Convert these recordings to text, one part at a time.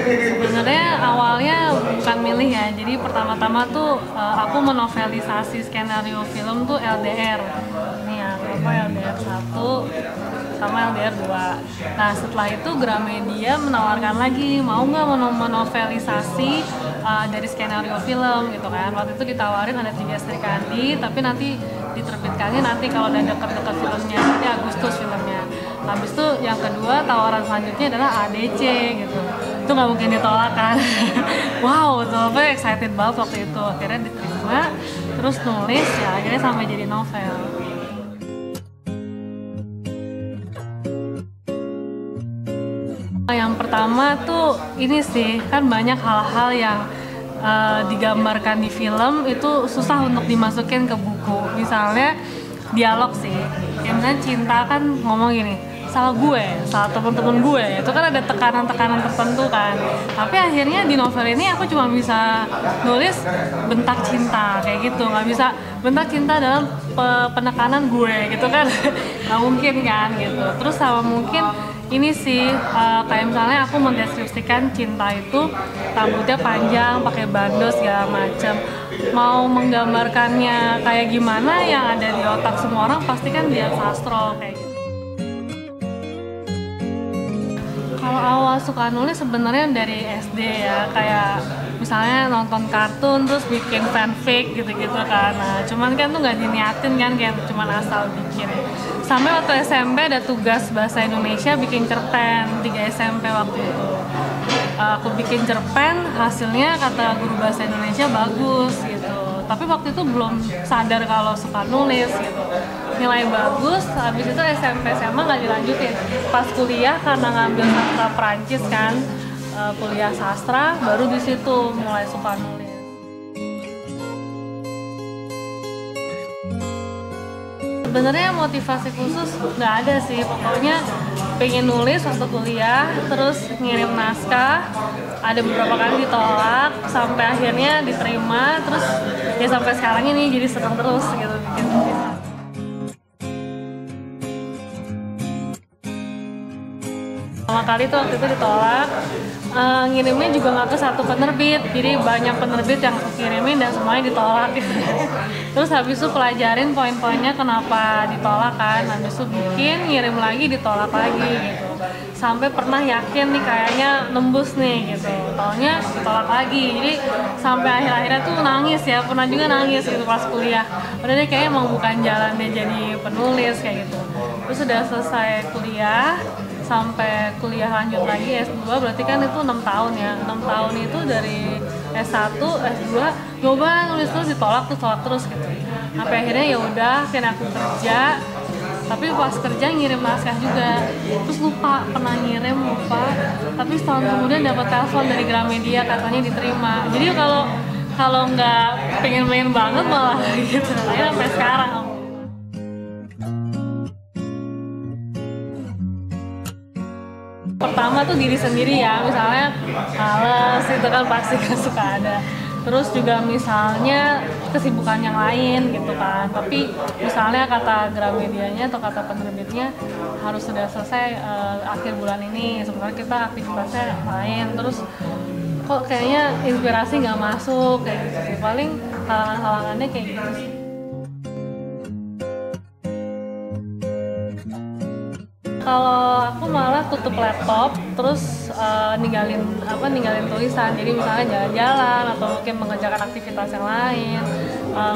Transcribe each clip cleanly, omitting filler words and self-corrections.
Sebenarnya awalnya bukan milih ya, jadi pertama-tama tuh aku menovelisasi skenario film tuh LDR. Nih ya, apa LDR 1 sama LDR 2. Nah setelah itu Gramedia menawarkan lagi, mau nggak menovelisasi dari skenario film gitu kan. Waktu itu ditawarin ada 3 Sri Kandi, tapi nanti diterbitkannya nanti kalau udah deket-deket filmnya, nanti Agustus filmnya. Habis itu yang kedua tawaran selanjutnya adalah ADC gitu. Itu nggak mungkin ditolak kan. Wow, tuh excited banget waktu itu. Akhirnya diterima, terus nulis ya akhirnya sampai jadi novel. Yang pertama tuh ini sih, kan banyak hal-hal yang digambarkan di film itu susah untuk dimasukin ke buku. Misalnya dialog sih, ya misalnya cinta kan ngomong gini, salah gue, salah temen-temen gue, itu kan ada tekanan-tekanan tertentu kan. Tapi akhirnya di novel ini aku cuma bisa nulis bentak cinta kayak gitu, nggak bisa bentak cinta dalam penekanan gue gitu kan, nggak mungkin kan gitu. Terus sama mungkin ini sih kayak misalnya aku mendeskripsikan cinta itu rambutnya panjang, pakai bandos segala macam. Mau menggambarkannya kayak gimana yang ada di otak semua orang pasti kan lihat sastro kayak gitu. Kalau awal suka nulis sebenarnya dari SD ya, kayak misalnya nonton kartun terus bikin fanfic gitu-gitu kan. Nah, cuman kan tuh nggak diniatin kan, kayak cuman asal bikin. Sampai waktu SMP ada tugas bahasa Indonesia bikin cerpen, 3 SMP waktu itu. Aku bikin cerpen, hasilnya kata guru bahasa Indonesia bagus gitu. Tapi waktu itu belum sadar kalau suka nulis gitu. Nilai bagus, habis itu SMP SMA nggak dilanjutin. Pas kuliah karena ngambil sastra Perancis kan, kuliah sastra, baru di situ mulai suka nulis. Sebenarnya motivasi khusus nggak ada sih, pokoknya pengen nulis waktu kuliah, terus ngirim naskah, ada beberapa kali ditolak, sampai akhirnya diterima, terus ya sampai sekarang ini jadi seneng terus gitu bikin tulisan. Pertama kali tuh waktu itu ditolak, ngirimnya juga nggak ke satu penerbit, jadi banyak penerbit yang aku kirimin dan semuanya ditolak gitu. Terus habis itu pelajarin poin-poinnya kenapa ditolak kan, habis itu bikin, ngirim lagi, ditolak lagi gitu. Sampai pernah yakin nih kayaknya nembus nih gitu, taunya ditolak lagi. Jadi sampai akhir-akhirnya tuh nangis ya, pernah juga nangis gitu pas kuliah. Udah deh kayaknya emang bukan jalannya jadi penulis kayak gitu. Terus udah selesai kuliah, sampai kuliah lanjut lagi S2, berarti kan itu 6 tahun ya. 6 tahun itu dari S1, S2 nyoba nulis terus ditolak terus gitu. Sampai akhirnya ya udah, akhirnya aku kerja. Tapi pas kerja ngirim naskah juga, terus lupa, pernah ngirim lupa. Tapi setahun kemudian dapat telepon dari Gramedia katanya diterima. Jadi kalau nggak pengen banget malah gitu. Akhirnya sampai sekarang. Pertama tuh diri sendiri ya, misalnya males itu kan pasti kan suka ada. Terus juga misalnya kesibukan yang lain gitu kan, tapi misalnya kata Gramedianya atau kata penerbitnya harus sudah selesai akhir bulan ini, sementara kita aktivitasnya lain, terus kok kayaknya inspirasi nggak masuk kayak gitu sih, paling halangan-halangannya kayak gitu sih. Kalau aku malah tutup laptop, terus ninggalin tulisan. Jadi misalnya jalan-jalan atau mungkin mengerjakan aktivitas yang lain,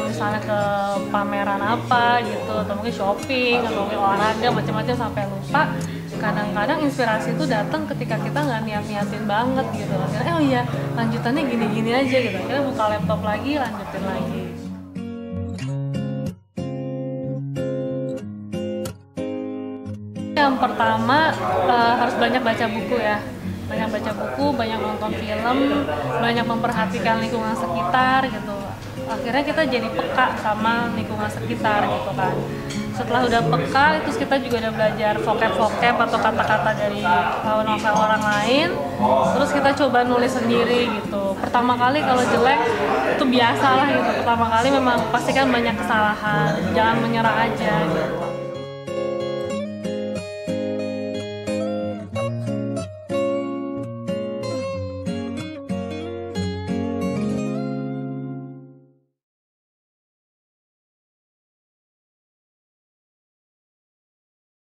misalnya ke pameran apa gitu, atau mungkin shopping, atau mungkin olahraga macam-macam sampai lupa. Kadang-kadang inspirasi itu datang ketika kita nggak niat-niatin banget gitu. Akhirnya oh iya lanjutannya gini-gini aja gitu. Akhirnya buka laptop lagi, lanjutin lagi. Yang pertama harus banyak baca buku ya. banyak baca buku, banyak nonton film, banyak memperhatikan lingkungan sekitar gitu. Akhirnya kita jadi peka sama lingkungan sekitar gitu kan. Setelah udah peka, terus kita juga udah belajar vocab atau kata-kata dari novel orang lain. Terus kita coba nulis sendiri gitu. Pertama kali kalau jelek itu biasa lah gitu. Pertama kali memang pasti kan banyak kesalahan, jangan menyerah aja gitu.